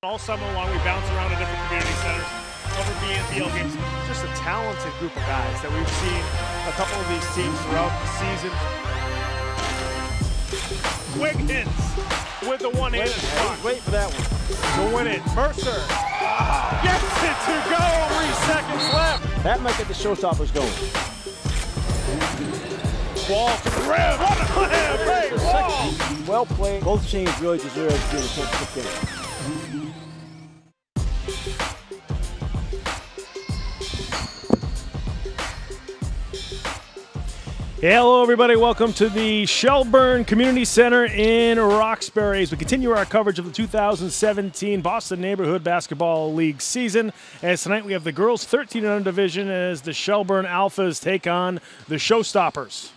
All summer long, we bounce around to different community centers over BNBL games. Just a talented group of guys that we've seen a couple of these teams throughout the season. Wiggins with the one-handed block. Wait for that one. To win it, Mercer gets it to go, 3 seconds left. That might get the Showstoppers going. Ball to the rim. What a great ball. Well played. Both teams really deserve to be in the championship game. Hello, everybody. Welcome to the Shelburne Community Center in Roxbury as we continue our coverage of the 2017 Boston Neighborhood Basketball League season. As tonight we have the girls 13 and under division as the Shelburne Alphas take on the Showstoppers.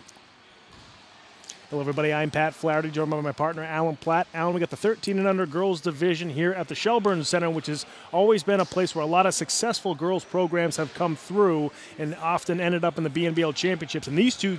Hello, everybody. I'm Pat Flaherty, joined by my partner, Alan Platt. Alan, we got the 13 and under girls division here at the Shelburne Center, which has always been a place where a lot of successful girls programs have come through and often ended up in the BNBL championships. And these two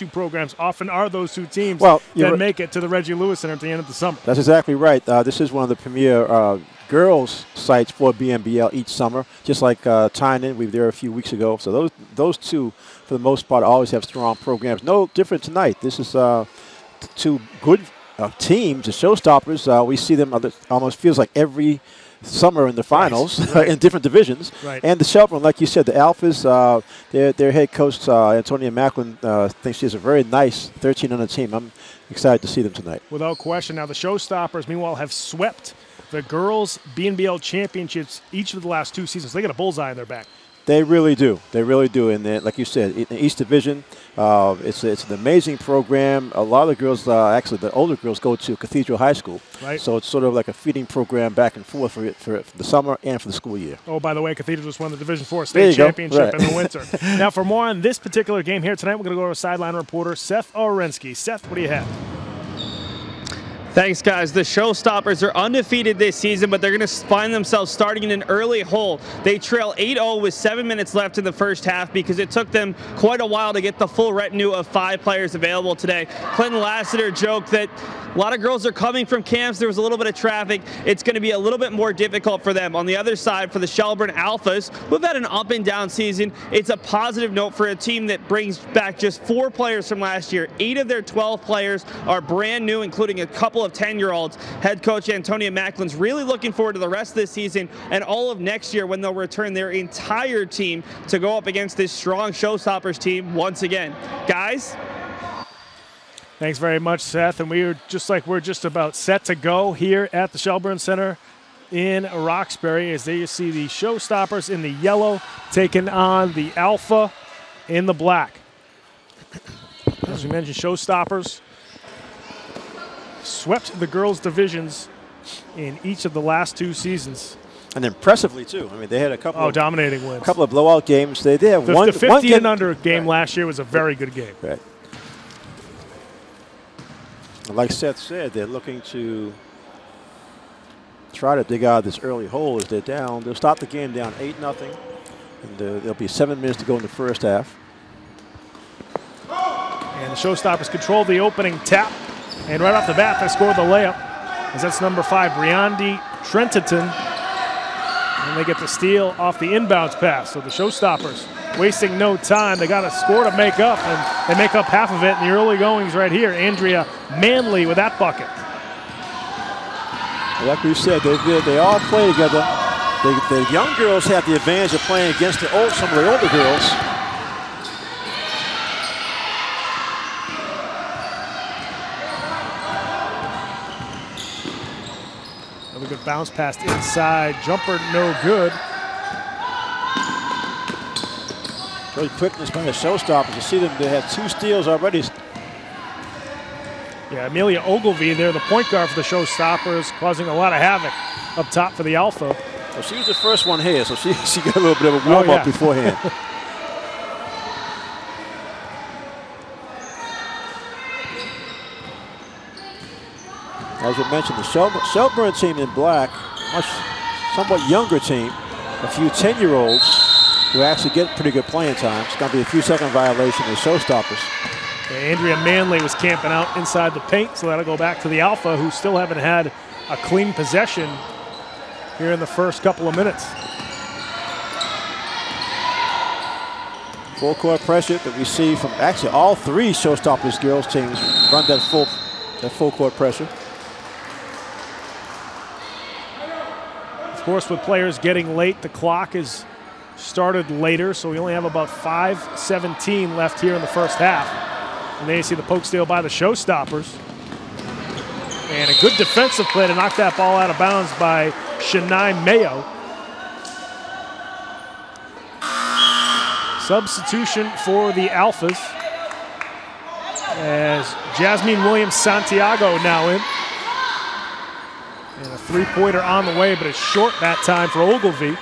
programs often are those two teams that make it to the Reggie Lewis Center at the end of the summer. That's exactly right. This is one of the premier girls sites for BNBL each summer, just like Tynan. We were there a few weeks ago. So those two, for the most part, always have strong programs. No different tonight. This is two good teams, the Showstoppers. We see them almost feels like every summer in the finals in different divisions. Right. And the Shelburne, like you said, the Alphas, their head coach, Antonia Macklin, thinks she has a very nice 13-under team. I'm excited to see them tonight. Without question. Now, the Showstoppers, meanwhile, have swept the girls' BNBL championships each of the last 2 seasons. They got a bullseye in their back. They really do. They really do. And like you said, in the East Division, it's an amazing program. A lot of the girls, actually the older girls, go to Cathedral High School. Right. So it's sort of like a feeding program back and forth for the summer and for the school year. Oh, by the way, Cathedral just won the Division IV state championship in the winter. Now, for more on this particular game here tonight, we're going to go to our sideline reporter, Seth Orensky. Seth, what do you have? Thanks, guys. The Showstoppers are undefeated this season, but they're going to find themselves starting in an early hole. They trail 8-0 with 7 minutes left in the first half because it took them quite a while to get the full retinue of 5 players available today. Clinton Lassiter joked that a lot of girls are coming from camps. There was a little bit of traffic. It's going to be a little bit more difficult for them. On the other side, for the Shelburne Alphas, who've had an up and down season, it's a positive note for a team that brings back just 4 players from last year. 8 of their 12 players are brand new, including a couple of 10-year-olds. Head coach Antonia Macklin's really looking forward to the rest of this season and all of next year when they'll return their entire team to go up against this strong Showstoppers team once again. Guys? Thanks very much, Seth. And we're just about set to go here at the Shelburne Center in Roxbury as you see the Showstoppers in the yellow taking on the Alpha in the black. As we mentioned, Showstoppers swept the girls' divisions in each of the last 2 seasons. And impressively, too. I mean, they had a couple dominating wins. A couple of blowout games. They did have the 15 and under game last year was a very good game. Right. Like Seth said, they're looking to try to dig out of this early hole as they're down. They'll stop the game down 8-0, and there'll be 7 minutes to go in the first half. And the Showstoppers control the opening tap, and right off the bat, they score the layup. As that's number 5, Briandi Trenton, and they get the steal off the inbounds pass. So the Showstoppers wasting no time. They got a score to make up, and they make up half of it in the early goings right here. Andrea Manley with that bucket. Like we said, they all play together. The young girls have the advantage of playing against some of the older girls. Another good bounce pass inside. Jumper no good. Great quickness by the Showstoppers. You see them, they have 2 steals already. Yeah, Amelia Ogilvie there, the point guard for the Showstoppers, causing a lot of havoc up top for the Alpha. Well, she was the first one here, so she got a little bit of a warm-up beforehand. As you mentioned, the Shelburne team in black, somewhat younger team, a few 10-year-olds who actually get pretty good playing time. It's going to be a few-second violation of the Showstoppers. Andrea Manley was camping out inside the paint, so that'll go back to the Alpha, who still haven't had a clean possession here in the first couple of minutes. Full court pressure that we see from actually all three Showstoppers girls teams run that full court pressure. Of course, with players getting late, the clock is started later, so we only have about 5:17 left here in the first half. And there you see the poke steal by the Showstoppers. And a good defensive play to knock that ball out of bounds by Shania Mayo. Substitution for the Alphas as Jasmine Williams-Santiago now in. And a three-pointer on the way, but it's short that time for Ogilvie.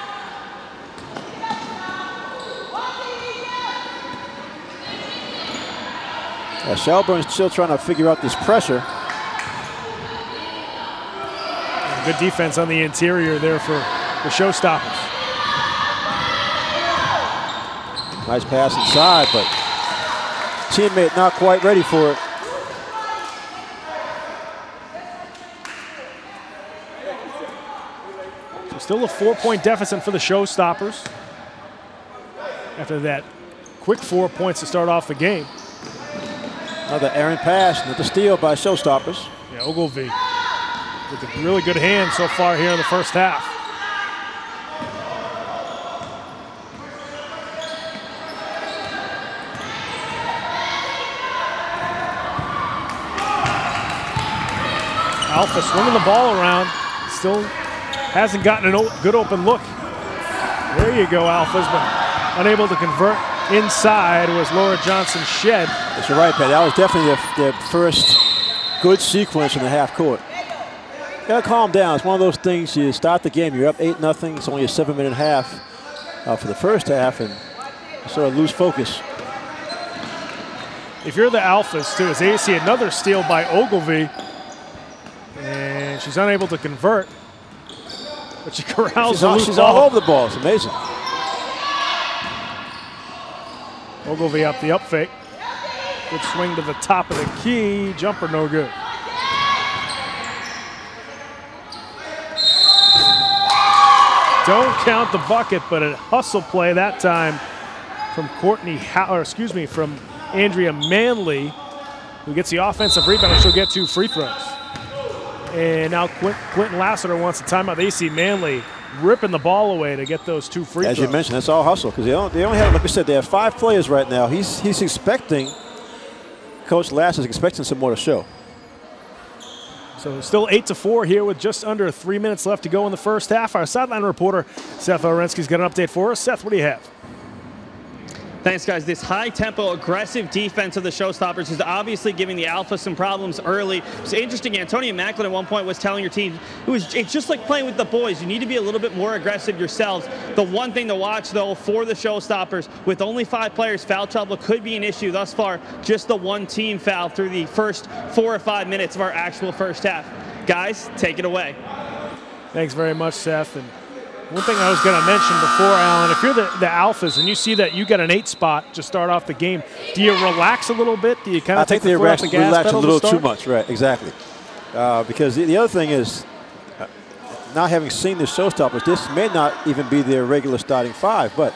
Shelburne's still trying to figure out this pressure. And good defense on the interior there for the Showstoppers. Nice pass inside, but teammate not quite ready for it. So still a 4-point deficit for the Showstoppers after that quick 4 points to start off the game. Another errant pass, another steal by Showstoppers. Yeah, Ogilvie with a really good hand so far here in the first half. Alpha swinging the ball around, still hasn't gotten a good open look. There you go, Alpha's been unable to convert. Inside was Laura Johnson-Shed. That's right, Pat. That was definitely their first good sequence in the half court. You gotta calm down. It's one of those things, you start the game, you're up 8-0. It's only a 7-minute half for the first half, and you sort of lose focus. If you're the Alphas, too, as they see another steal by Ogilvie, and she's unable to convert, but she corrals the loose She's ball. all over the ball. It's amazing. Ogilvie up the up fake. Good swing to the top of the key. Jumper no good. Don't count the bucket, but a hustle play that time from from Andrea Manley, who gets the offensive rebound, and she'll get 2 free throws. And now Quentin Lassiter wants a timeout. They see Manley ripping the ball away to get those 2 free throws. As you mentioned, that's all hustle, because they only have, like we said, they have 5 players right now. He's expecting, Coach Lass is expecting some more to show. So still 8-4 here with just under 3 minutes left to go in the first half. Our sideline reporter, Seth Orensky's got an update for us. Seth, what do you have? Thanks, guys. This high-tempo, aggressive defense of the Showstoppers is obviously giving the Alphas some problems early. It's interesting. Antonia Macklin at one point was telling your team, it's just like playing with the boys. You need to be a little bit more aggressive yourselves. The one thing to watch, though, for the Showstoppers, with only 5 players, foul trouble could be an issue thus far. Just the one team foul through the first 4 or 5 minutes of our actual first half. Guys, take it away. Thanks very much, Seth. And one thing I was going to mention before, Alan, if you're the Alphas and you see that you get an 8 spot to start off the game, do you relax a little bit? Do you kind of take the foot off the gas pedal? A little too much, right? Exactly. Because the other thing is, not having seen the Showstoppers, this may not even be their regular starting 5, but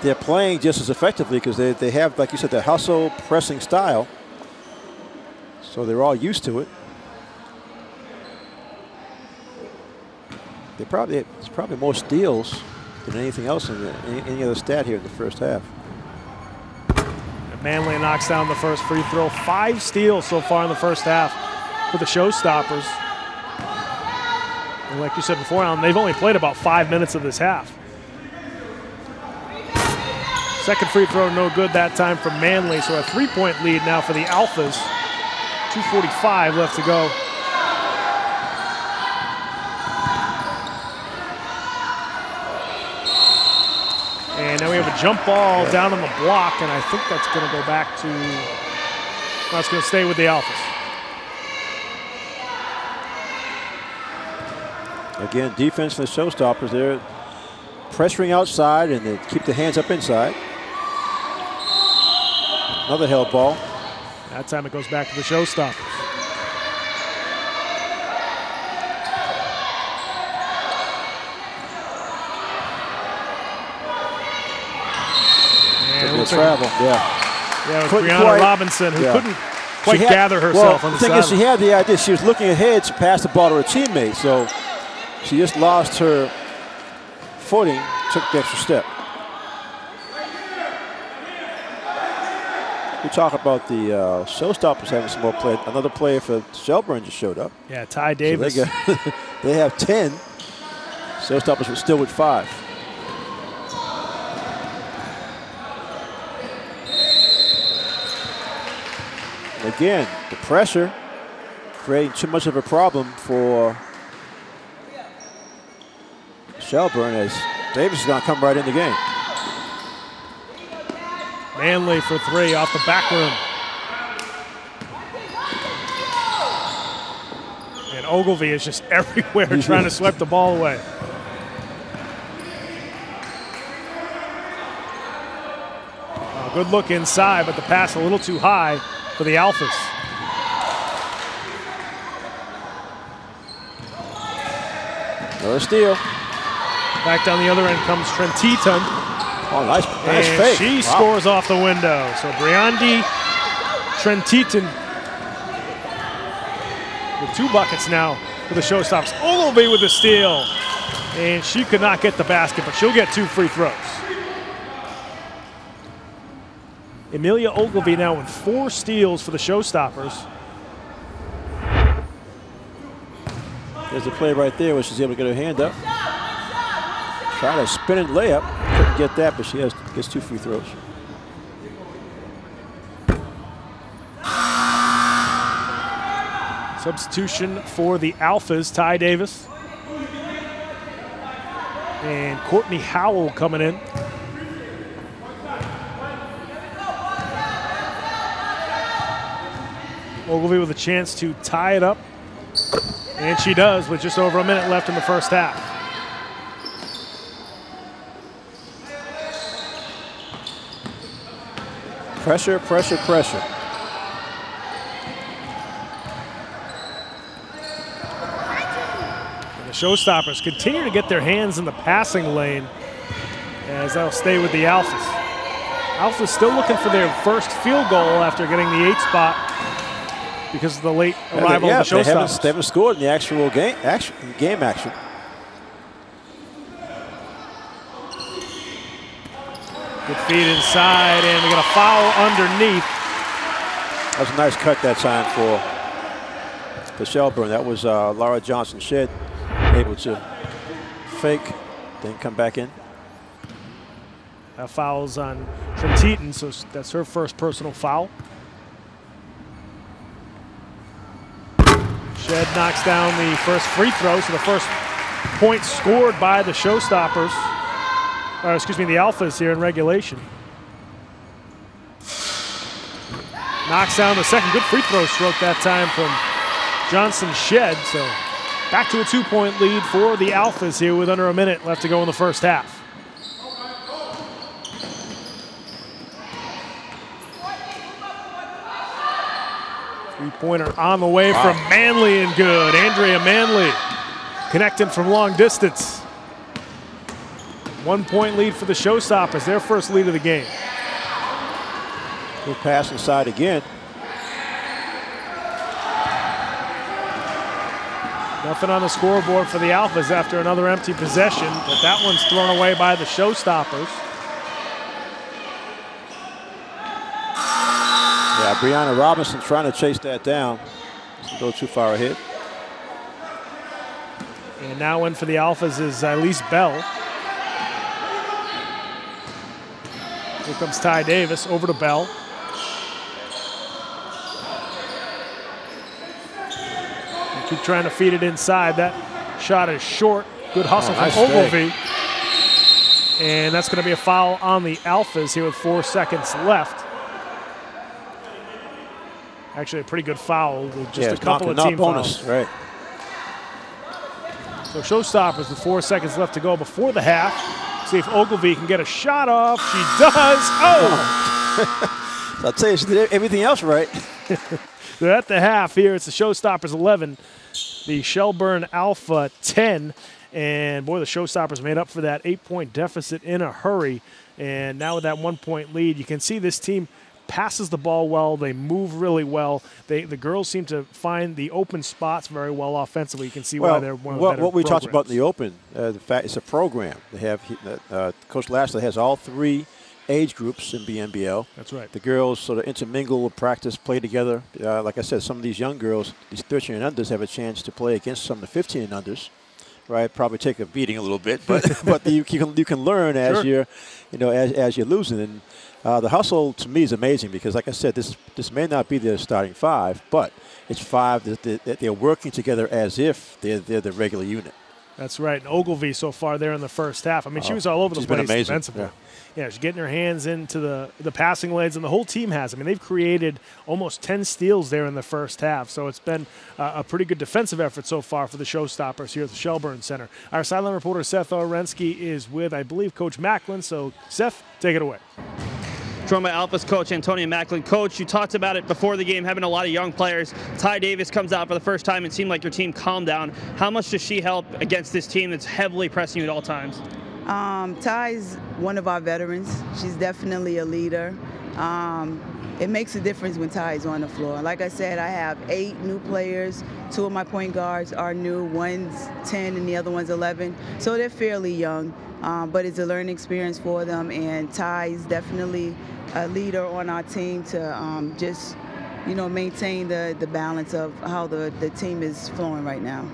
they're playing just as effectively because they have, like you said, that hustle pressing style. So they're all used to it. It's probably more steals than anything else in any other stat here in the first half. And Manley knocks down the first free throw. 5 steals so far in the first half for the Showstoppers. And like you said before, Alan, they've only played about 5 minutes of this half. Second free throw no good that time from Manley, so a 3-point lead now for the Alphas. 2:45 left to go. And now we have a jump ball down on the block, and I think that's going to go back to, that's going to stay with the Alphas. Again, defense for the Showstoppers. They're pressuring outside, and they keep the hands up inside. Another held ball. That time it goes back to the Showstoppers. passing. Travel, yeah. Yeah, with Couldn't Brianna quite- Robinson, who yeah. couldn't quite She had- gather herself well, on the thing is, she sideline. had the idea. She was looking ahead to pass the ball to her teammate, so she just lost her footing, took the extra step. We talk about the Showstoppers having some more play. Another player for Shelburne just showed up. Yeah, Ty So Davis. they have 10. Showstoppers were still with 5. And again, the pressure creating too much of a problem for Shelburne, as Davis is going to come right in the game. Manley for 3 off the back rim. And Ogilvie is just everywhere trying to sweep the ball away. Good look inside, but the pass a little too high for the Alphas. Another steal. Back down the other end comes Trentiton. Oh, nice And fake. she Wow. scores off the window. So Briandi Trentiton with 2 buckets now for the Showstoppers. Ogilvie with the steal. And she could not get the basket, but she'll get 2 free throws. Amelia Ogilvie now with 4 steals for the Showstoppers. There's a play right there where she's able to get her hand up. Try to spin and layup. Couldn't get that, but she gets 2 free throws. Substitution for the Alphas, Ty Davis. And Courtney Howell coming in. Ogilvie with a chance to tie it up. And she does with just over a minute left in the first half. Pressure, pressure, pressure. And the Showstoppers continue to get their hands in the passing lane as they'll stay with the Alphas. Alphas still looking for their first field goal after getting the 8th spot because of the late arrival of the Showstoppers. They haven't scored in the actual game action. Good feed inside, and we got a foul underneath. That was a nice cut that time for Shelburne. That was Laura Johnson-Shedd able to fake, then come back in. That foul's on Trentiton, so that's her first personal foul. Shedd knocks down the first free throw, so the first point scored by the Showstoppers, or excuse me, the Alphas here in regulation. Knocks down the second good free throw stroke that time from Johnson-Shedd, so back to a 2-point lead for the Alphas here with under a minute left to go in the first half. Three-pointer on the way from Manley and good. Andrea Manley connecting from long distance. 1-point lead for the Showstoppers, their first lead of the game. Good pass inside again. Nothing on the scoreboard for the Alphas after another empty possession, but that one's thrown away by the Showstoppers. Yeah, Brianna Robinson trying to chase that down. Doesn't go too far ahead. And now in for the Alphas is Elise Bell. Here comes Ty Davis over to Bell. They keep trying to feed it inside. That shot is short. Good hustle from nice Ogilvie. And that's going to be a foul on the Alphas here with 4 seconds left. Actually, a pretty good foul with just a couple of team bonus, fouls. right? So Showstoppers with 4 seconds left to go before the half. See if Ogilvie can get a shot off. She does. Oh! So I'll tell you, she did everything else right. They're at the half here. It's the Showstoppers 11, the Shelburne Alpha 10. And boy, the Showstoppers made up for that 8-point deficit in a hurry And now with that 1-point lead, you can see this team passes the ball well. They move really well. The girls seem to find the open spots very well offensively. You can see why they're one of the better what we talked programs. about in the open, the fact it's a program. They have Coach Lashley has all 3 age groups in BNBL. That's right. The girls sort of intermingle, practice, play together. Like I said, some of these young girls, these 13 and unders, have a chance to play against some of the 15 and unders. Right, probably take a beating a little bit, but you can learn as Sure. as you're losing. And the hustle to me is amazing because, like I said, this may not be their starting 5, but it's 5 that they're working together as if they're the regular unit. That's right. And Ogilvy so far there in the first half. I mean, she was all over the place defensively. Yeah, she's getting her hands into the passing lanes, and the whole team has. I mean, they've created almost 10 steals there in the first half, so it's been a pretty good defensive effort so far for the Showstoppers here at the Shelburne Center. Our sideline reporter, Seth Orensky, is with, I believe, Coach Macklin. So, Seth, take it away. Joined by Alphas coach Antonia Macklin. Coach, you talked about it before the game, having a lot of young players. Ty Davis comes out for the first time. It seemed like your team calmed down. How much does she help against this team that's heavily pressing you at all times? Ty's one of our veterans. She's definitely a leader. It makes a difference when Ty's on the floor. Like I said, I have 8 new players. 2 of my point guards are new. One's 10 and the other one's 11. So they're fairly young, but it's a learning experience for them. And Ty's definitely a leader on our team to just, maintain the balance of how the team is flowing right now.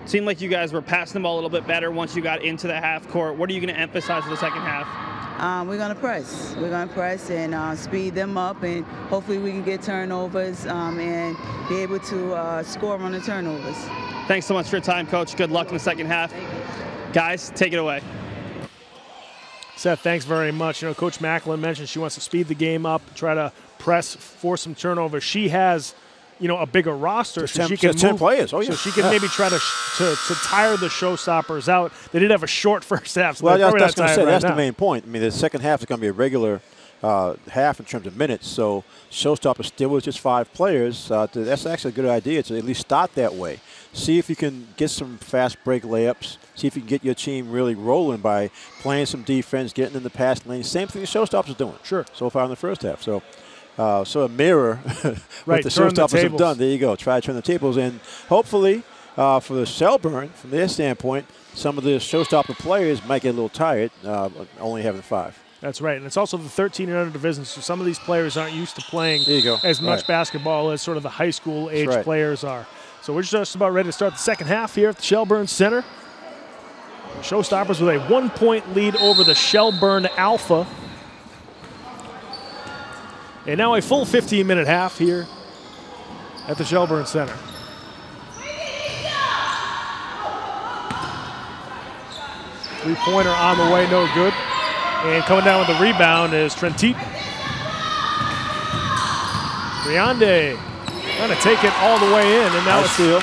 Seemed like you guys were passing the ball a little bit better once you got into the half court. What are you going to emphasize for the second half? We're going to press. We're going to press and speed them up, and hopefully we can get turnovers and be able to score on the turnovers. Thanks so much for your time, Coach. Good luck in the second half. Guys, take it away. Seth, thanks very much. Coach Macklin mentioned she wants to speed the game up, try to press, force some turnovers. She has a bigger roster, so she can 10 move, players. Oh, yeah. So she can maybe try to tire the Showstoppers out. They did have a short first half. So that's going to say that's now. the main point. I mean, the second half is going to be a regular half in terms of minutes. So Showstoppers still with just 5 players. That's actually a good idea to at least start that way. See if you can get some fast break layups. See if you can get your team really rolling by playing some defense, getting in the pass lane. Same thing the Showstoppers are doing. Sure. So far in the first half. So a mirror what the turn Showstoppers the have done. There you go. Try to turn the tables. And hopefully for the Shelburne, from their standpoint, some of the Showstopper players might get a little tired only having 5. That's right. And it's also the 13 and under division, so some of these players aren't used to playing as much Right. basketball as sort of the high school age right. players are. So we're just about ready to start the second half here at the Shelburne Center. The Showstoppers with a 1-point lead over the Shelburne Alpha. And now a full 15-minute half here at the Shelburne Center. Three-pointer on the way, no good. And coming down with the rebound is Trentit. Riande trying to take it all the way in, and now it's steal.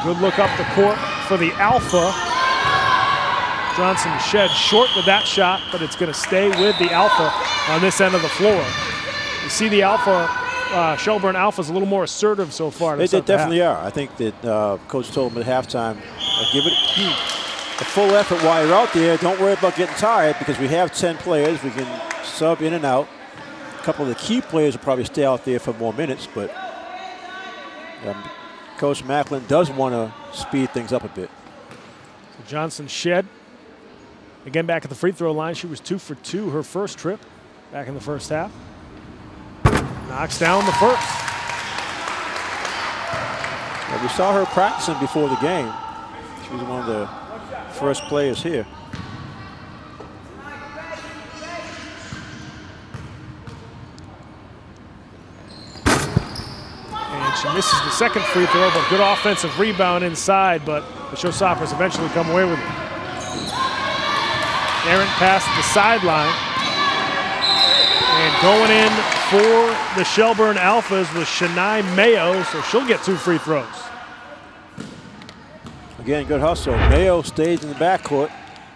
good look up the court for the Alpha. Johnson shed short with that shot, but it's going to stay with the Alpha on this end of the floor. You see the Alpha, Shelburne Alpha's a little more assertive so far. They definitely are. I think that Coach told them at halftime, give it a full effort while you're out there. Don't worry about getting tired because we have 10 players. We can sub in and out. A couple of the key players will probably stay out there for more minutes, but Coach Macklin does want to speed things up a bit. So Johnson shed. Again, back at the free throw line, she was 2 for 2 her first trip back in the first half. Knocks down the first. Well, we saw her practicing before the game. She was one of the first players here. And she misses the second free throw, but good offensive rebound inside, but the Showstoppers eventually come away with it. Errant pass to the sideline. And going in for the Shelburne Alphas was Shania Mayo, so she'll get 2 free throws. Again, good hustle. Mayo stays in the backcourt.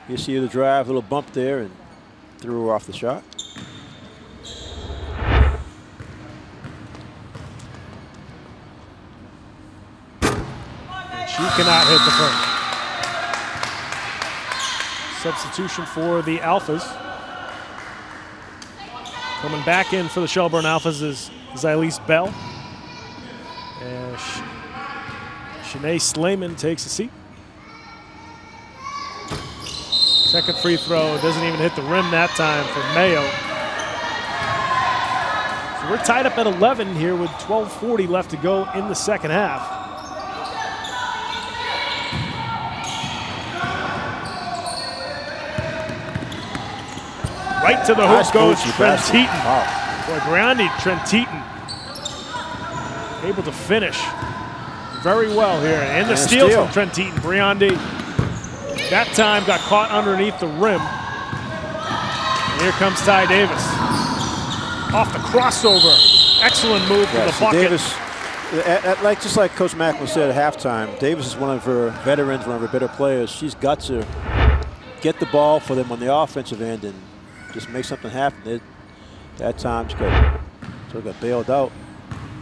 You see the drive, little bump there, and threw her off the shot. And she cannot hit the first. Substitution for the Alphas. Coming back in for the Shelburne Alphas is Zylise Bell. And Shanae Slayman takes a seat. Second free throw doesn't even hit the rim that time for Mayo. So we're tied up at 11 here with 12:40 left to go in the second half. Right to the hoop goes Trent Teton. Wow. Boy, Briandi Trent Teton able to finish very well here. And the steal from Trent Teton. Briandi that time got caught underneath the rim. And here comes Ty Davis. Off the crossover. Excellent move for the bucket. Davis, just like Coach Macklin said at halftime, Davis is one of her veterans, one of her better players. She's got to get the ball for them on the offensive end and just make something happen. That time she got bailed out.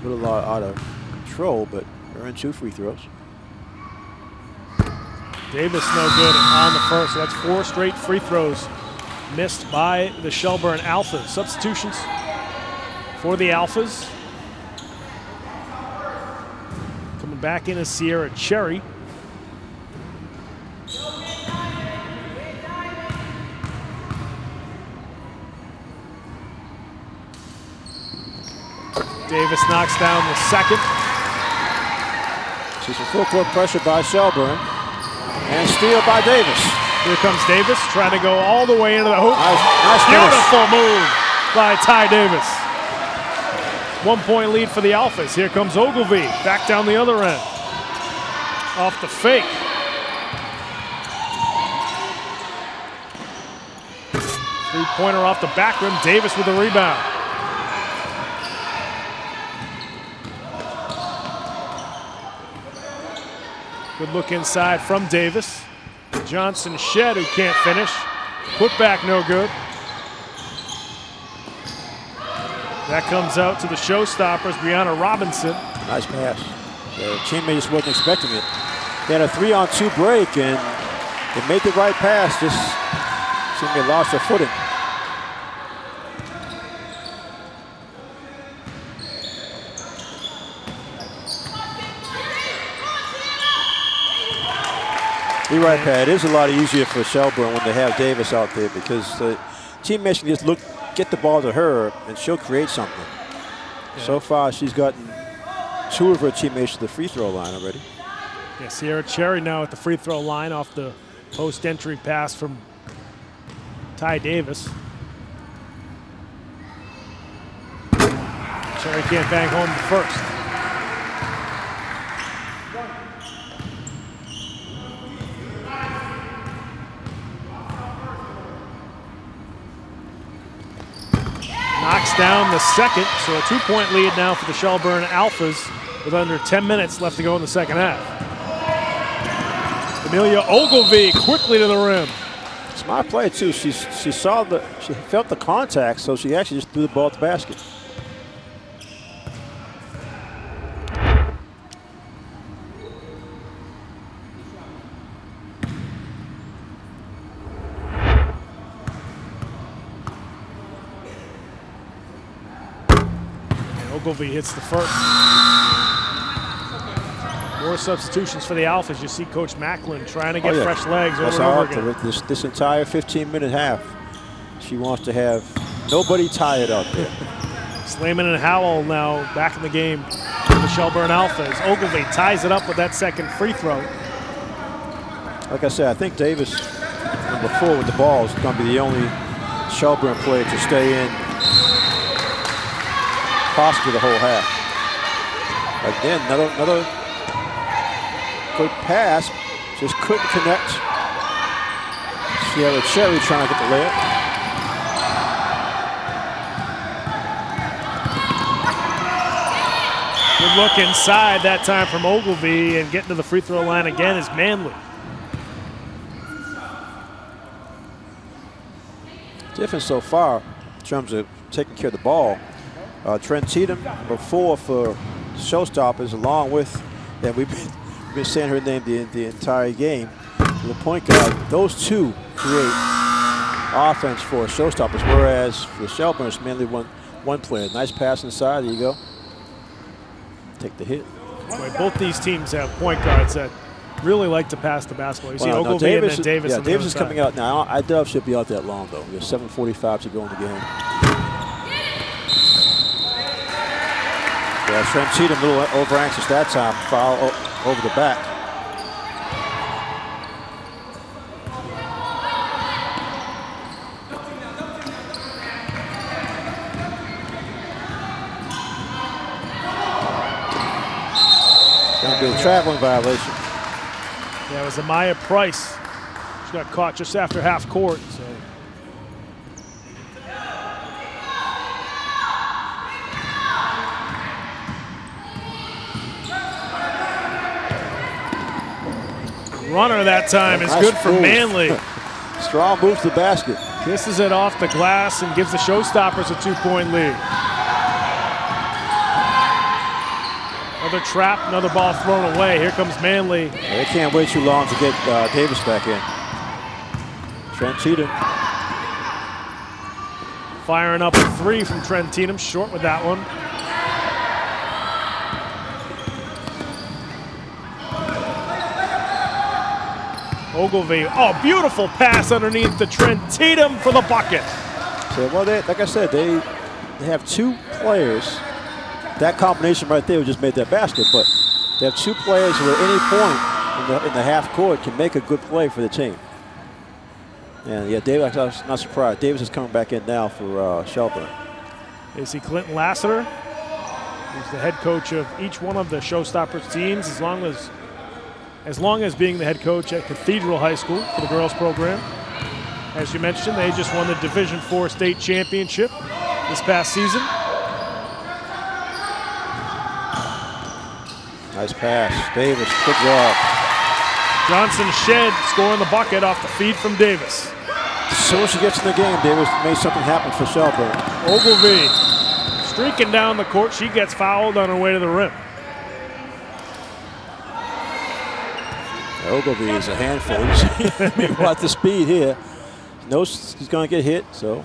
A little out of control, but earned 2 free throws. Davis no good on the first. So that's 4 straight free throws missed by the Shelburne Alphas. Substitutions for the Alphas. Coming back in is Sierra Cherry. Davis knocks down the second. She's in full court pressure by Shelburne. And steal by Davis. Here comes Davis trying to go all the way into the hoop. Nice Beautiful move by Ty Davis. 1 point lead for the Alphas. Here comes Ogilvie back down the other end. Off the fake. Three-pointer off the back rim. Davis with the rebound. Good look inside from Davis. Johnson Shed, who can't finish. Put back no good. That comes out to the Showstoppers, Brianna Robinson. Nice pass. The teammate just wasn't expecting it. They had a 3-on-2 break and they made the right pass. Just seemed they lost their footing. You're right, Pat. It is a lot easier for Shelburne when they have Davis out there because the teammates can just get the ball to her, and she'll create something. Yeah. So far, she's gotten 2 of her teammates to the free throw line already. Yeah, Sierra Cherry now at the free throw line off the post-entry pass from Ty Davis. Cherry can't bang home the first. Knocks down the second, so a 2-point lead now for the Shelburne Alphas with under 10 minutes left to go in the second half. Amelia Ogilvie quickly to the rim. Smart play too. She felt the contact, so she actually just threw the ball at the basket. Ogilvie hits the first. More substitutions for the Alphas. You see Coach Macklin trying to get fresh legs over and over again. This entire 15-minute half, she wants to have nobody tired out there. Slayman and Howell now back in the game for the Shelburne Alphas. Ogilvie ties it up with that second free throw. Like I said, I think Davis, number 4 with the ball, is going to be the only Shelburne player to stay in possibly the whole half. Again, another good pass, just couldn't connect. Sierra Cherry trying to get the layup. Good look inside that time from Ogilvie, and getting to the free throw line again is Manley. Different so far in terms of taking care of the ball. Trent Teton, number 4 for Showstoppers, along with, and we've been saying her name the entire game, the point guard. Those two create offense for Showstoppers, whereas for Shelburne, it's mainly one player. Nice pass inside. There you go. Take the hit. Boy, both these teams have point guards that really like to pass the basketball. You see Ogilvy and then Davis. Yeah, Davis is coming out now. I doubt should be out that long, though. There's 7:45 to go in the game. Yeah, Trent Cheatham, a little over anxious that time. Foul over the back. Going to be a traveling violation. Yeah, it was Amaya Price. She got caught just after half court. So. Runner that time is nice good for move. Manley. Strong moves to the basket. Kisses it off the glass and gives the Showstoppers a 2-point lead. Another trap, another ball thrown away. Here comes Manley. They can't wait too long to get Davis back in. Trent Cheatham. Firing up a 3 from Trent Cheatham, short with that one. Ogilvy, oh, beautiful pass underneath to Trent Cheatham for the bucket. So, well, like I said, they have two players. That combination right there just made that basket, but they have two players who at any point in the half court can make a good play for the team. And yeah, Davis, I was not surprised. Davis is coming back in now for Shelburne. You see Clinton Lassiter, who's the head coach of each one of the Showstoppers teams, as long as being the head coach at Cathedral High School for the girls program. As you mentioned, they just won the Division IV state championship this past season. Nice pass. Davis, good job. Johnson Shed scoring the bucket off the feed from Davis. As soon as she gets in the game, Davis made something happen for Shelburne. Ogilvy streaking down the court. She gets fouled on her way to the rim. Ogilvy is a handful. He brought the speed here. He knows he's going to get hit, so.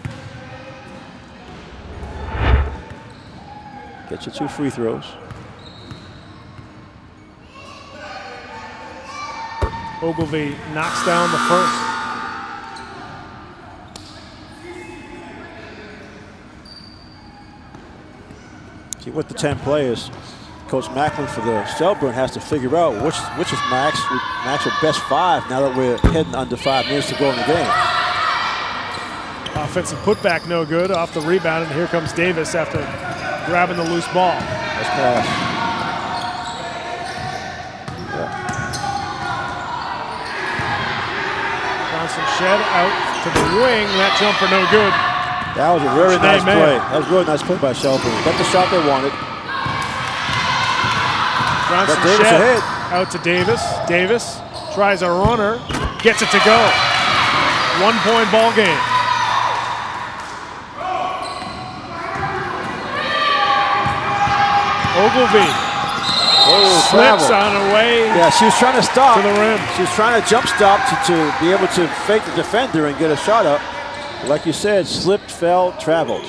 Get your 2 free throws. Ogilvy knocks down the first. See, with the 10 players, Coach Macklin for the Shelburne has to figure out which is Max with best 5 now that we're heading under 5 minutes to go in the game. Offensive putback no good off the rebound, and here comes Davis after grabbing the loose ball. Nice pass. Johnson Shed out to the wing. That jumper no good. That was a very nice play. That was a really nice play by Shelburne. Got the shot they wanted. Johnson Davis Shed ahead. out to Davis. Davis tries a runner, gets it to go. 1-point ball game. Ogilvy slips on her way. Yeah, she was trying to stop to the rim. She was trying to jump stop to be able to fake the defender and get a shot up. Like you said, slipped, fell, traveled.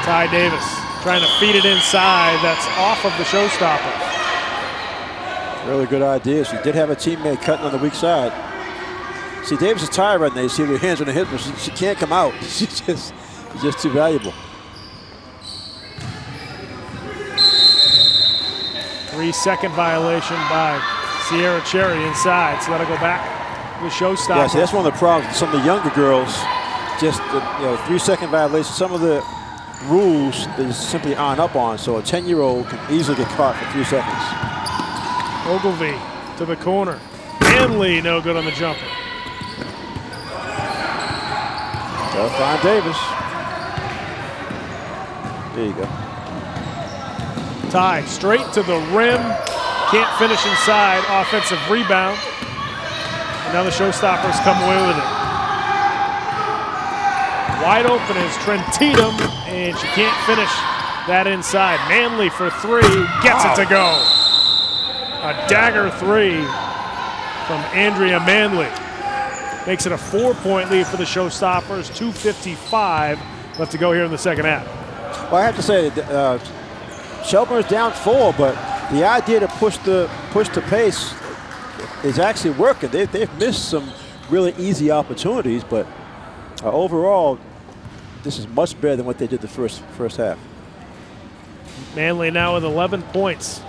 Ty Davis trying to feed it inside. That's off of the Showstoppers. Really good idea. She did have a teammate cutting on the weak side. See, Davis is tired right now. You see her hands on the hip, but she can't come out. She's just too valuable. 3-second violation by Sierra Cherry inside, so that'll go back to the Showstoppers. Yeah, see, that's one of the problems. Some of the younger girls, just 3-second violation. Some of the rules they simply aren't up on, so a 10-year-old can easily get caught for 3 seconds. Ogilvy to the corner. Manley no good on the jumper. Gotta find Davis. There you go. Ty straight to the rim. Can't finish inside. Offensive rebound. And now the Showstoppers come away with it. Wide open is Trent Cheatham, and she can't finish that inside. Manley for three, gets it to go. A dagger three from Andrea Manley. Makes it a 4-point lead for the Showstoppers, 2:55 left to go here in the second half. Well, I have to say, Shelburne's down 4, but the idea to push the pace is actually working. They've missed some really easy opportunities, but overall, this is much better than what they did the first half. Manley now with 11 points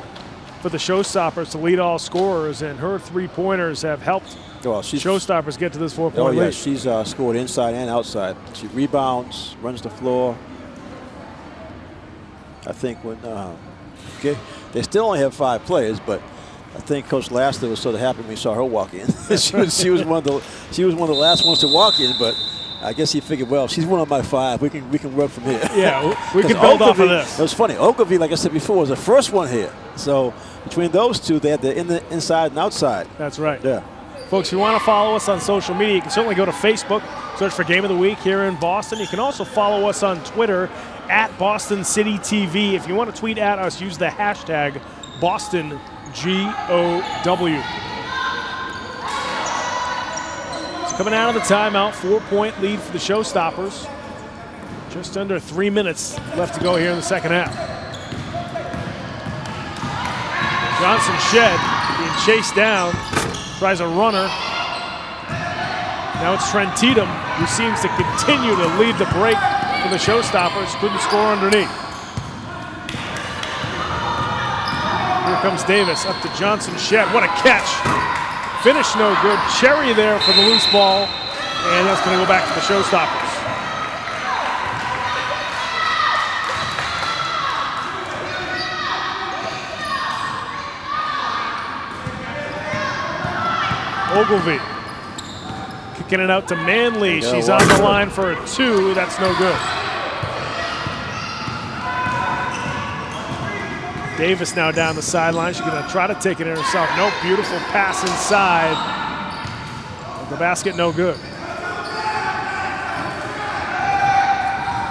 for the Showstoppers to lead all scorers, and her three-pointers have helped Showstoppers get to this 4-point lead. She's scored inside and outside. She rebounds, runs the floor. I think when they still only have 5 players, but I think Coach Lassiter was sort of happy when he saw her walk in. she was one of the last ones to walk in, but I guess he figured, well, if she's one of my 5, we can work from here. Yeah, we can build off of this. It was funny. Ogilvie, like I said before, was the first one here. So between those two, they had the inside and outside. That's right. Yeah. Folks, if you want to follow us on social media, you can certainly go to Facebook, search for Game of the Week here in Boston. You can also follow us on Twitter at Boston City TV. If you want to tweet at us, use the hashtag BostonGOW. So coming out of the timeout, 4-point lead for the Showstoppers. Just under 3 minutes left to go here in the second half. Johnson Shed being chased down. Tries a runner. Now it's Trent Tatum, who seems to continue to lead the break for the Showstoppers. Couldn't score underneath. Here comes Davis up to Johnson Shed. What a catch. Finish no good. Cherry there for the loose ball. And that's going to go back to the Showstoppers. Ogilvie kicking it out to Manley. She's on the line for a 2. That's no good. Davis now down the sideline. She's going to try to take it in herself. No, beautiful pass inside. The basket no good.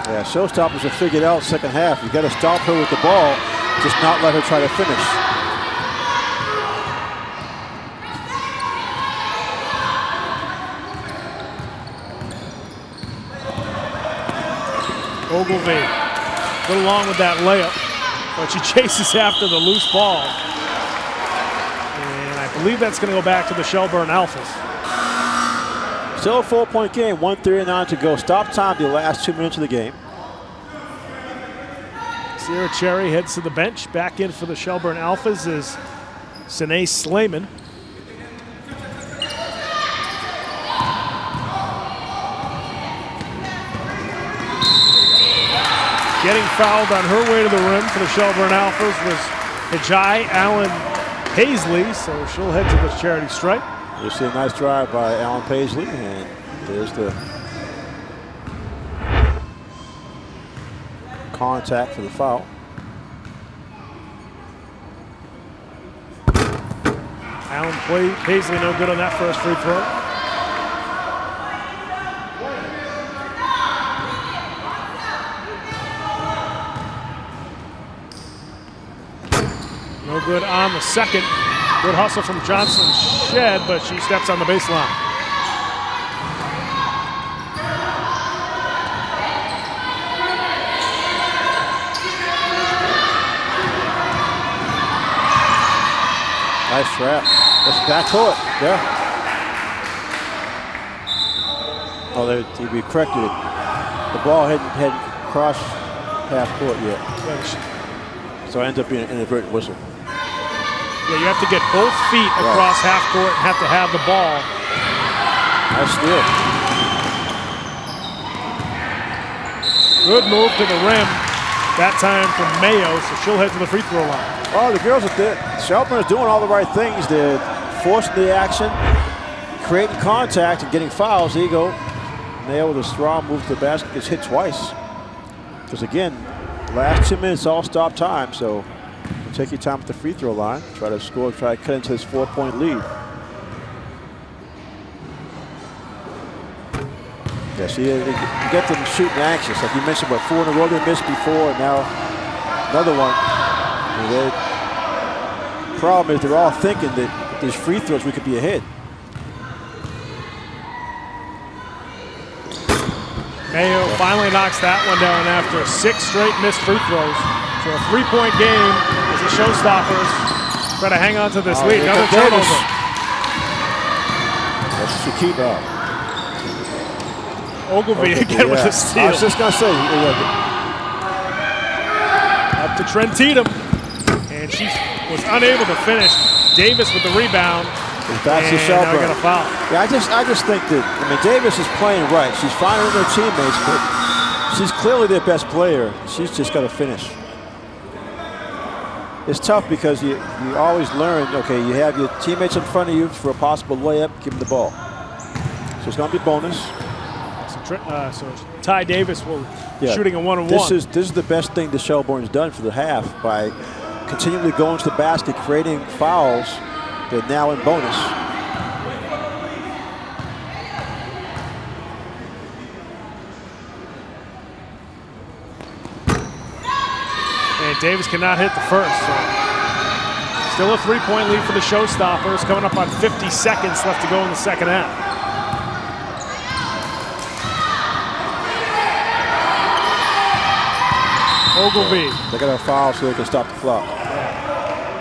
Yeah, Showstoppers have figured out second half. You got to stop her with the ball, just not let her try to finish. Ogilvie a little long with that layup, but she chases after the loose ball. And I believe that's going to go back to the Shelburne Alphas. Still a 4-point game, 1:39 to go. Stop time the last 2 minutes of the game. Sierra Cherry heads to the bench. Back in for the Shelburne Alphas is Sine Slayman. Getting fouled on her way to the rim for the Shelburne Alphas was Hajai Allen Paisley, so she'll head to the charity stripe. You see a nice drive by Allen Paisley, and there's the contact for the foul. Allen Paisley no good on that first free throw. No good on the second. Good hustle from Johnson Shed, but she steps on the baseline. Nice trap. That's backcourt. Yeah. Oh, we corrected it. The ball hadn't crossed half court yet. So it ends up being an inadvertent whistle. Yeah, you have to get both feet across half court and have to have the ball. Nice steal. Good move to the rim. That time from Mayo, so she'll head to the free throw line. Oh, the girls are there. Shelburne is doing all the right things. They're forcing the action, creating contact, and getting fouls. There you go. Mayo with a strong move to the basket, gets hit twice. Because again, last 2 minutes all stop time, so take your time at the free throw line. Try to score, try to cut into this 4-point lead. Yeah, see, you get them shooting anxious. Like you mentioned, what, 4 in a row they missed before, and now another one. The problem is they're all thinking that with these free throws we could be ahead. Mayo finally knocks that one down after 6 straight missed free throws. So a 3-point game as the Showstoppers try to hang on to this lead. Another turnover. That's Shakib. Ogilvy again with a steal. I was just going to say. Up to Trent Tatum. And she was unable to finish. Davis with the rebound. Back to Shelburne. Now we got a foul. Yeah, I just think that, I mean, Davis is playing right. She's finding her teammates, but she's clearly their best player. She's just got to finish. It's tough because you always learn, okay, you have your teammates in front of you for a possible layup, give them the ball. So it's going to be bonus. So Ty Davis shooting a 1-on-1. This is the best thing that Shelburne's done for the half by continually going to the basket, creating fouls. They're now in bonus. And Davis cannot hit the first. So still a 3-point lead for the Showstoppers, coming up on 50 seconds left to go in the second half. Ogilvy. They got a foul so they can stop the clock.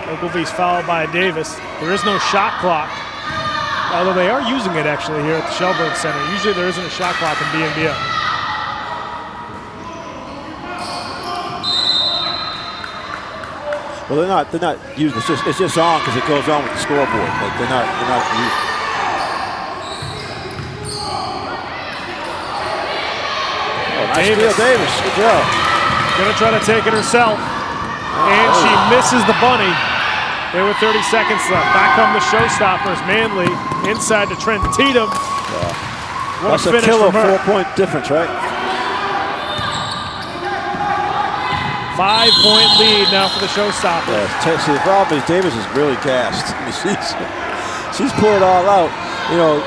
Ogilvy's fouled by Davis. There is no shot clock, although they are using it actually here at the Shelburne Center. Usually there isn't a shot clock in BNBL. Well, they're not using it. It's just on because it goes on with the scoreboard. Like they're not using. Oh, nice steal, Davis. Good job. Gonna try to take it herself, and she misses the bunny. There were 30 seconds left. Back come the Showstoppers. Manley inside to Trent Tatum. What That's a killer 4-point difference, right? 5-point lead now for the Showstoppers. Yeah, see, the problem is Davis is really gassed. I mean, she's pulling it all out. You know,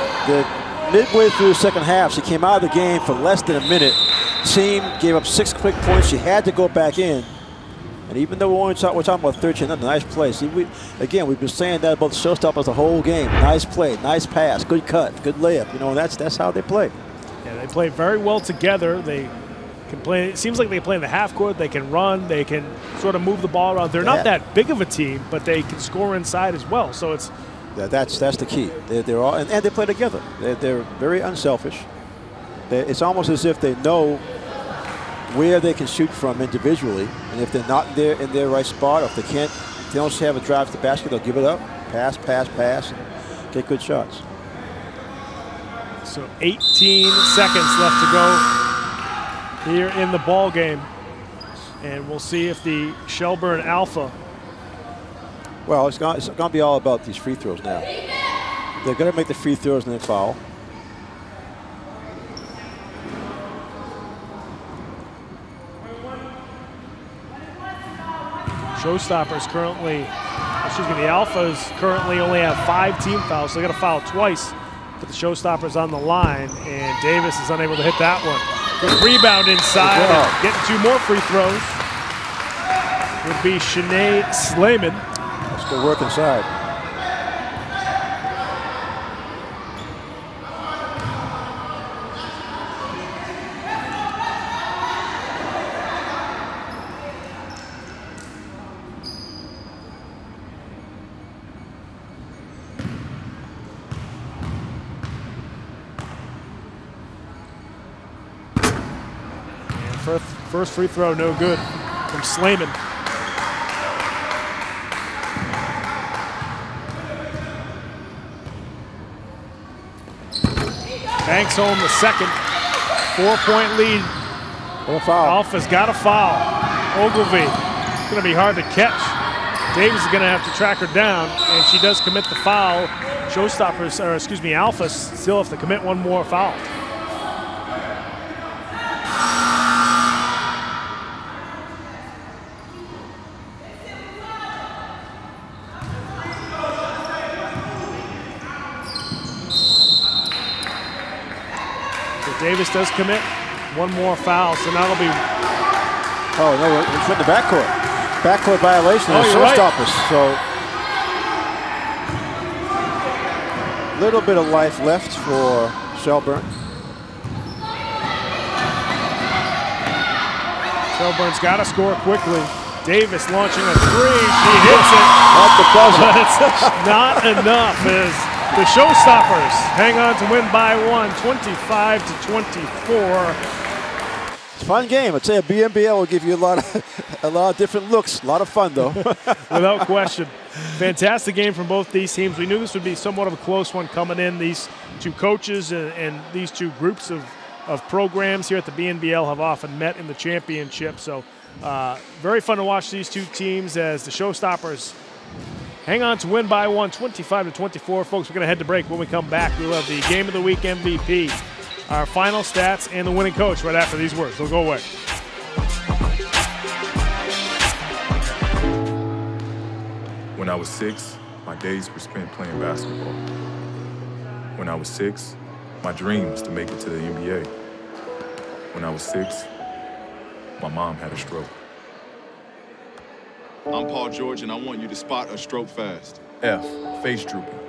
midway through the second half, she came out of the game for less than a minute. Team gave up 6 quick points. She had to go back in. And even though we're talking about 13, that's a nice play. See, we've been saying that about the Showstoppers the whole game. Nice play, nice pass, good cut, good layup. You know, that's how they play. Yeah, they play very well together. They can play. It seems like they play in the half court. They can run. They can sort of move the ball around. They're not that big of a team, but they can score inside as well. So it's that's the key. They're all and they play together. They're very unselfish. It's almost as if they know where they can shoot from individually, and if they're not there in their right spot, or if they don't have a drive to the basket, they'll give it up, pass, and get good shots. So 18 seconds left to go here in the ball game, and we'll see if the Shelburne Alpha. Well, it's going to be all about these free throws now. They're going to make the free throws and then foul. Showstoppers the Alphas currently only have 5 team fouls, so they got to foul twice. But the Showstoppers on the line, and Davis is unable to hit that one. Good rebound inside, and getting 2 more free throws would be Shanae Slayman. Let's go work inside. First free throw, no good from Slayman. Banks home the second. 4-point lead. Alpha's got a foul. Ogilvy. It's going to be hard to catch. Davis is going to have to track her down, and she does commit the foul. Alphas still have to commit one more foul. If Davis does commit one more foul, so now it'll be. Oh, no, it's in the backcourt. Backcourt violation of Showstoppers. So a little bit of life left for Shelburne. Shelburne's got to score quickly. Davis launching a three. She hits it. At the buzzer. But it's not enough as the Showstoppers hang on to win by one, 25-24. It's a fun game. I'd say a BNBL will give you a lot of different looks. A lot of fun, though. Without question. Fantastic game from both these teams. We knew this would be somewhat of a close one coming in. These two coaches and these two groups of programs here at the BNBL have often met in the championship. So very fun to watch these two teams as the Showstoppers hang on to win by one, 25-24. Folks, we're going to head to break. When we come back, we'll have the Game of the Week MVP, our final stats, and the winning coach right after these words. Don't go away. When I was 6, my days were spent playing basketball. When I was 6, my dream was to make it to the NBA. When I was 6, my mom had a stroke. I'm Paul George, and I want you to spot a stroke fast. F, face drooping.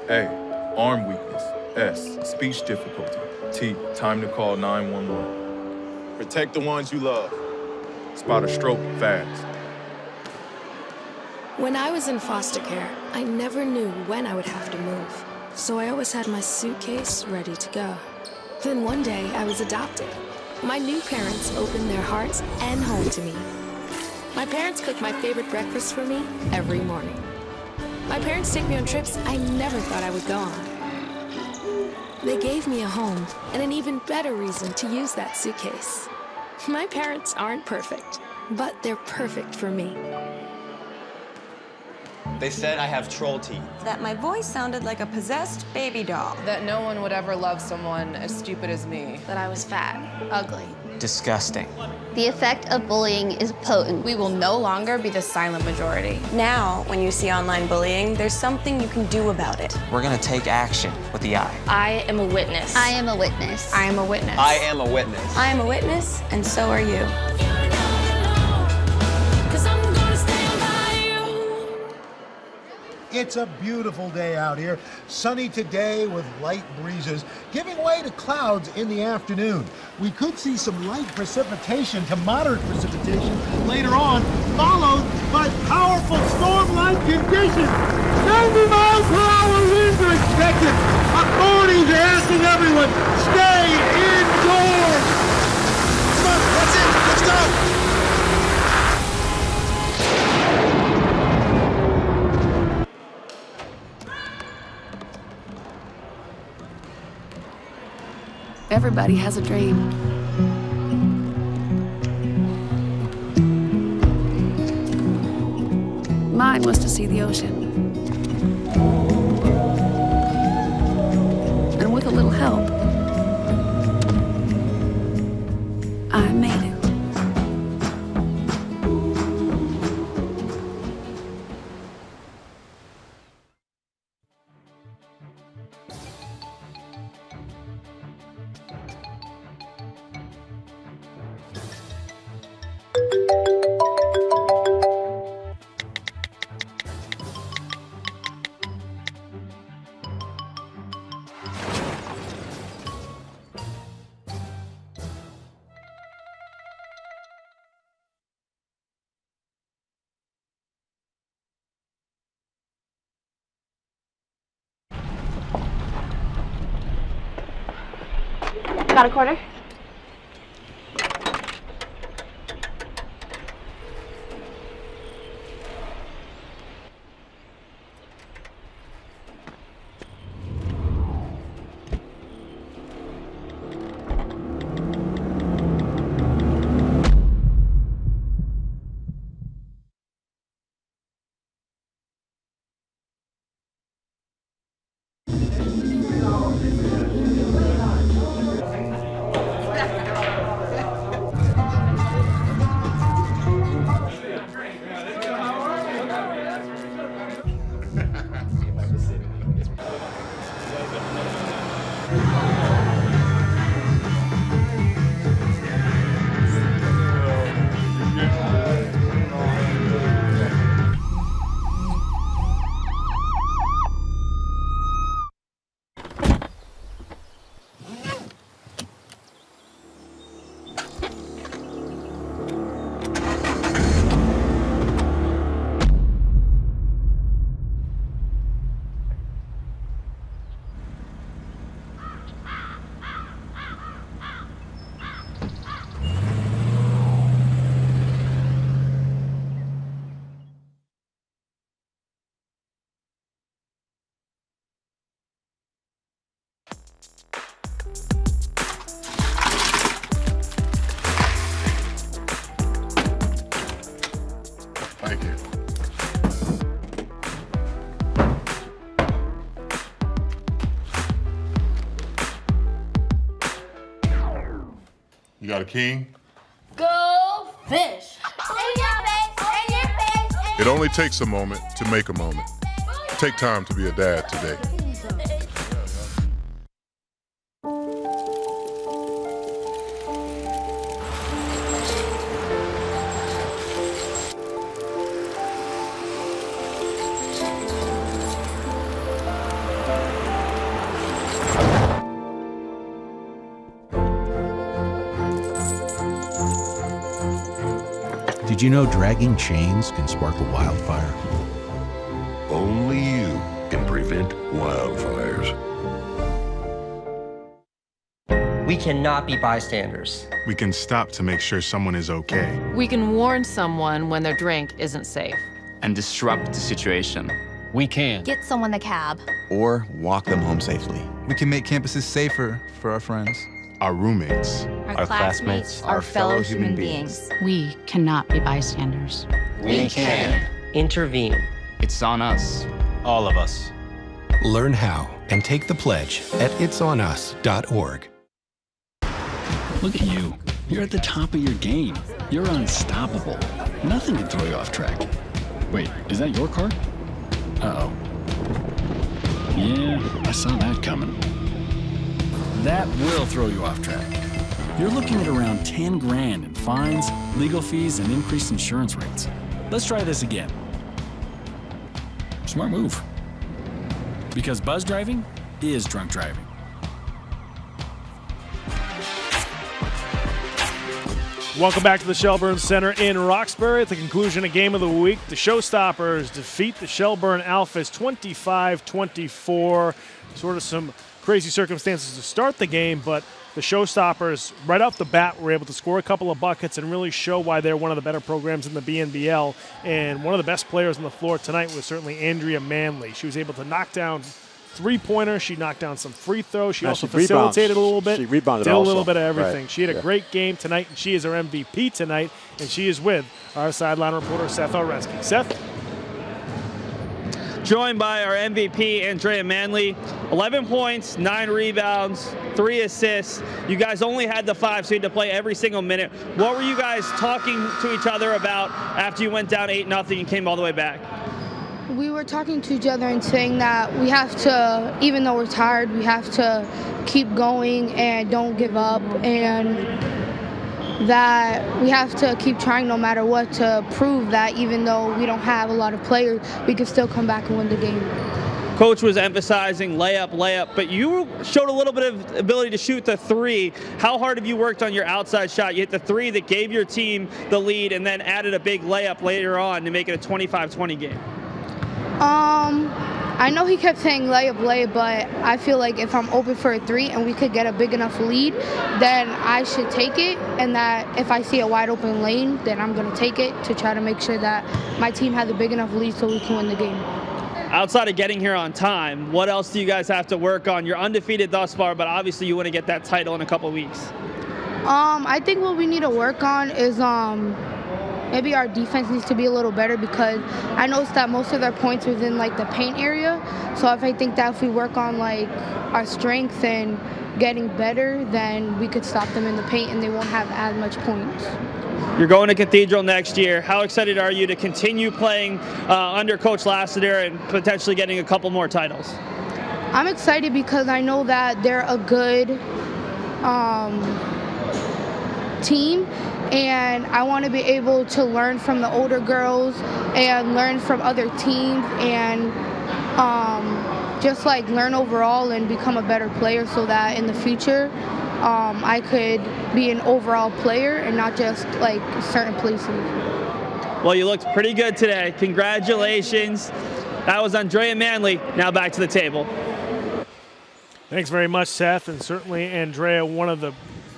A, arm weakness. S, speech difficulty. T, time to call 911. Protect the ones you love. Spot a stroke fast. When I was in foster care, I never knew when I would have to move. So I always had my suitcase ready to go. Then one day, I was adopted. My new parents opened their hearts and home to me. My parents cook my favorite breakfast for me every morning. My parents take me on trips I never thought I would go on. They gave me a home and an even better reason to use that suitcase. My parents aren't perfect, but they're perfect for me. They said I have troll teeth. That my voice sounded like a possessed baby doll. That no one would ever love someone as stupid as me. That I was fat, ugly. Disgusting. The effect of bullying is potent. We will no longer be the silent majority. Now, when you see online bullying, there's something you can do about it. We're gonna take action with the I. I am a witness. I am a witness. I am a witness. I am a witness. I am a witness, and so are you. It's a beautiful day out here. Sunny today with light breezes, giving way to clouds in the afternoon. We could see some light precipitation to moderate precipitation later on, followed by powerful storm-like conditions. 90 miles per hour winds are expected. Authorities are asking everyone, stay indoors. Come on, that's it. Let's go. Everybody has a dream. Mine was to see the ocean. And with a little help, I made it. Got a quarter? You got a king? Go fish! In your face, in your face. It only takes a moment to make a moment. Take time to be a dad today. Did you know dragging chains can spark a wildfire? Only you can prevent wildfires. We cannot be bystanders. We can stop to make sure someone is okay. We can warn someone when their drink isn't safe. And disrupt the situation. We can. Get someone a cab. Or walk them home safely. We can make campuses safer for our friends. Our roommates. Our classmates. Our fellow human beings. We cannot be bystanders. We can. Intervene. It's on us. All of us. Learn how and take the pledge at itsonus.org. Look at you. You're at the top of your game. You're unstoppable. Nothing can throw you off track. Wait, is that your car? Uh-oh. Yeah, I saw that coming. That will throw you off track. You're looking at around 10 grand in fines, legal fees, and increased insurance rates. Let's try this again. Smart move. Because buzz driving is drunk driving. Welcome back to the Shelburne Center in Roxbury. At the conclusion of Game of the Week, the Showstoppers defeat the Shelburne Alphas 25-24. Sort of some crazy circumstances to start the game, but the Showstoppers, right off the bat, were able to score a couple of buckets and really show why they're one of the better programs in the BNBL. And one of the best players on the floor tonight was certainly Andrea Manley. She was able to knock down three-pointers. She knocked down some free throws. She also facilitated a little bit. She rebounded did also. a little bit of everything. Right. She had a great game tonight, and she is our MVP tonight. And she is with our sideline reporter, Seth Oreski. Seth? Joined by our MVP, Andrea Manley. 11 points, 9 rebounds, 3 assists. You guys only had the 5, so you had to play every single minute. What were you guys talking to each other about after you went down 8-0 and came all the way back? We were talking to each other and saying that we have to, even though we're tired, we have to keep going and don't give up, and that we have to keep trying no matter what to prove that even though we don't have a lot of players, we can still come back and win the game. Coach was emphasizing layup, but you showed a little bit of ability to shoot the 3. How hard have you worked on your outside shot? You hit the 3 that gave your team the lead and then added a big layup later on to make it a 25-20 game. I know he kept saying layup, but I feel like if I'm open for a 3 and we could get a big enough lead, then I should take it, and that if I see a wide open lane, then I'm going to take it to try to make sure that my team has a big enough lead so we can win the game. Outside of getting here on time, what else do you guys have to work on? You're undefeated thus far, but obviously you want to get that title in a couple weeks. I think what we need to work on is maybe our defense needs to be a little better, because I noticed that most of their points was in like the paint area. So I think that if we work on like our strength and getting better, then we could stop them in the paint and they won't have as much points. You're going to Cathedral next year. How excited are you to continue playing under Coach Lassiter and potentially getting a couple more titles? I'm excited because I know that they're a good team, and I want to be able to learn from the older girls and learn from other teams and just like learn overall and become a better player, so that in the future I could be an overall player and not just like certain places. Well, you looked pretty good today. Congratulations. That was Andrea Manley. Now back to the table. Thanks very much, Seth, and certainly Andrea, one of the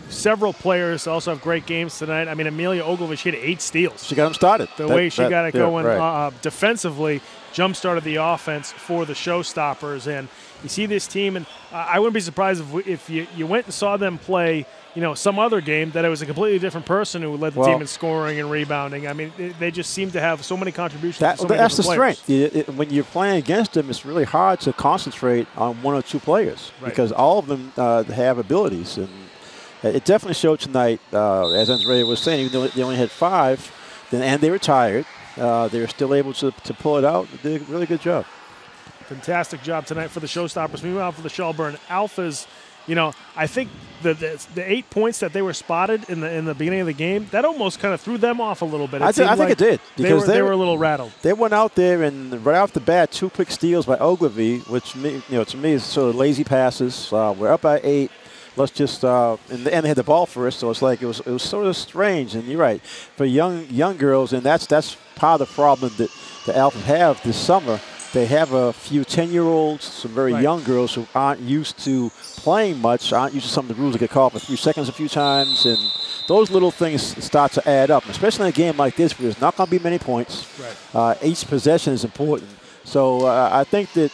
several players also have great games tonight. I mean, Amelia Ogilvich hit 8 steals. She got them started. The way she got it going right. Defensively, jump-started the offense for the Showstoppers. And you see this team, and I wouldn't be surprised if you went and saw them play, some other game, that it was a completely different person who led the team in scoring and rebounding. I mean, they just seem to have so many contributions. That's the strength. When you're playing against them, it's really hard to concentrate on one or two players because all of them have abilities. And it definitely showed tonight, as Andrea was saying, even though they only had 5, and they were tired, they were still able to pull it out. They did a really good job. Fantastic job tonight for the Showstoppers. Meanwhile, for the Shelburne Alphas, you know, I think the 8 points that they were spotted in the beginning of the game, that almost kind of threw them off a little bit. I think it did, because they were a little rattled. They went out there and right off the bat, 2 quick steals by Ogilvy, which to me is sort of lazy passes. We're up by 8. Let's just and they had the ball first, so it's like it was sort of strange. And you're right, for young girls, and that's part of the problem that the Alphas have this summer. They have a few 10-year-olds, some very young girls who aren't used to playing much, aren't used to some of the rules that get called for 3 seconds a few times, and those little things start to add up, especially in a game like this where there's not going to be many points. Each possession is important. So I think that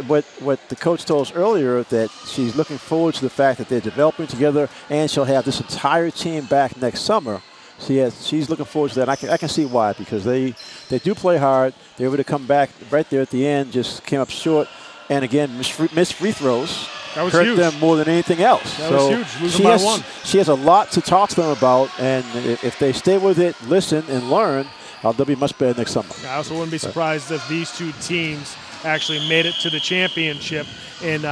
what the coach told us earlier, that she's looking forward to the fact that they're developing together, and she'll have this entire team back next summer. She's looking forward to that. I can see why, because they do play hard. They were able to come back right there at the end, just came up short, and again missed free throws. That was hurt huge. them more than anything else. That was huge. Losing by 1. She has a lot to talk to them about, and if they stay with it, listen, and learn, they'll be much better next summer. I also wouldn't be surprised if these 2 teams actually made it to the championship in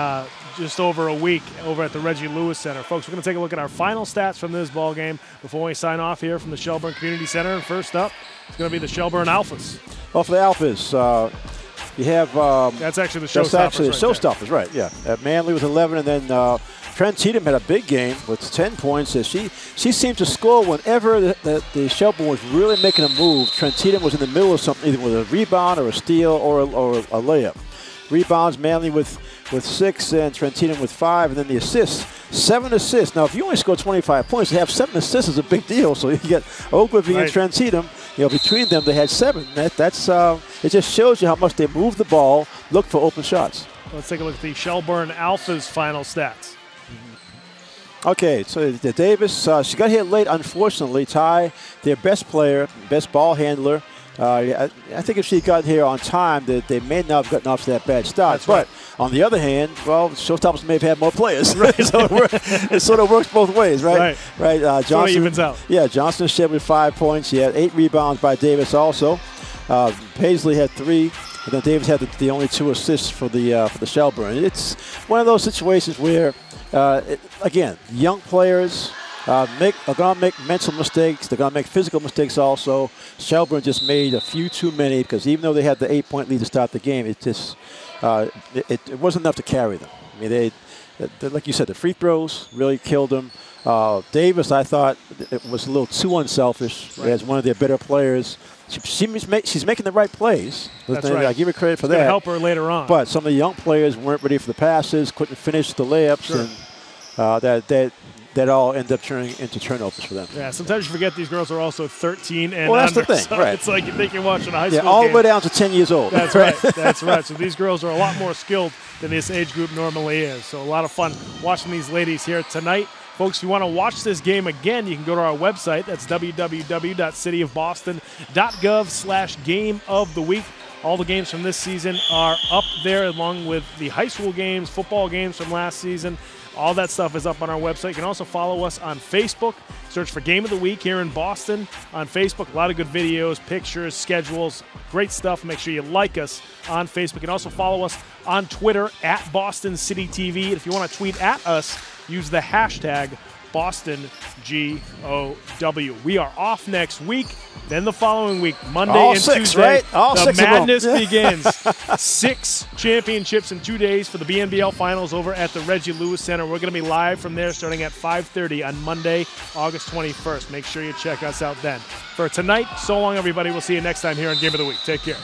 just over a week over at the Reggie Lewis Center. Folks, we're going to take a look at our final stats from this ball game before we sign off here from the Shelburne Community Center. And first up, it's going to be the Shelburne Alphas. Well, for the Alphas, you have... that's actually the Showstoppers. That's actually the Showstoppers, right, yeah. Manley with 11, and then Trent Cheatham had a big game with 10 points. She seemed to score whenever the Shelburne was really making a move. Trent Cheatham was in the middle of something, either with a rebound or a steal or a layup. Rebounds, Manley with 6, and Trent Cheatham with 5, and then the assists, 7 assists. Now, if you only score 25 points, to have 7 assists is a big deal. So you get Ogilvy and Trent Cheatham. Between them, they had 7. That's it just shows you how much they move the ball, look for open shots. Let's take a look at the Shelburne Alphas' final stats. Okay, so the Davis, she got here late, unfortunately. Ty, their best player, best ball handler. I think if she got here on time, they may not have gotten off to that bad start. That's right. But on the other hand, well, Showstoppers may have had more players. Right? So it sort of works both ways, right? Right. Johnson evens out. Yeah, Johnson shared with 5 points. She had 8 rebounds by Davis also. Paisley had 3. And then Davis had the only 2 assists for the Shelburne. It's one of those situations where, again, young players are going to make mental mistakes. They're going to make physical mistakes also. Shelburne just made a few too many, because even though they had the 8-point lead to start the game, it just it wasn't enough to carry them. I mean, they like you said, the free throws really killed them. Davis, I thought, it was a little too unselfish as one of their better players. She's making the right plays. That's right. I give her credit for that. It's help her later on. But some of the young players weren't ready for the passes, couldn't finish the layups, and that all end up turning into turnovers for them. Yeah, sometimes you forget these girls are also 13 and well, that's under. the thing, so right? It's like you think you're watching a high school game. all the way down to 10 years old. That's right. That's right. So these girls are a lot more skilled than this age group normally is. So a lot of fun watching these ladies here tonight. Folks, if you want to watch this game again, you can go to our website. That's www.cityofboston.gov/game of the week. All the games from this season are up there, along with the high school games, football games from last season. All that stuff is up on our website. You can also follow us on Facebook. Search for Game of the Week here in Boston on Facebook. A lot of good videos, pictures, schedules, great stuff. Make sure you like us on Facebook. You can also follow us on Twitter at Boston City TV. And if you want to tweet at us, use the hashtag BostonGOW. We are off next week. Then the following week, Monday all and 6, Tuesday, right? All the 6 madness begins. 6 championships in 2 days for the BNBL Finals over at the Reggie Lewis Center. We're going to be live from there starting at 5:30 on Monday, August 21st. Make sure you check us out then. For tonight, so long, everybody. We'll see you next time here on Game of the Week. Take care.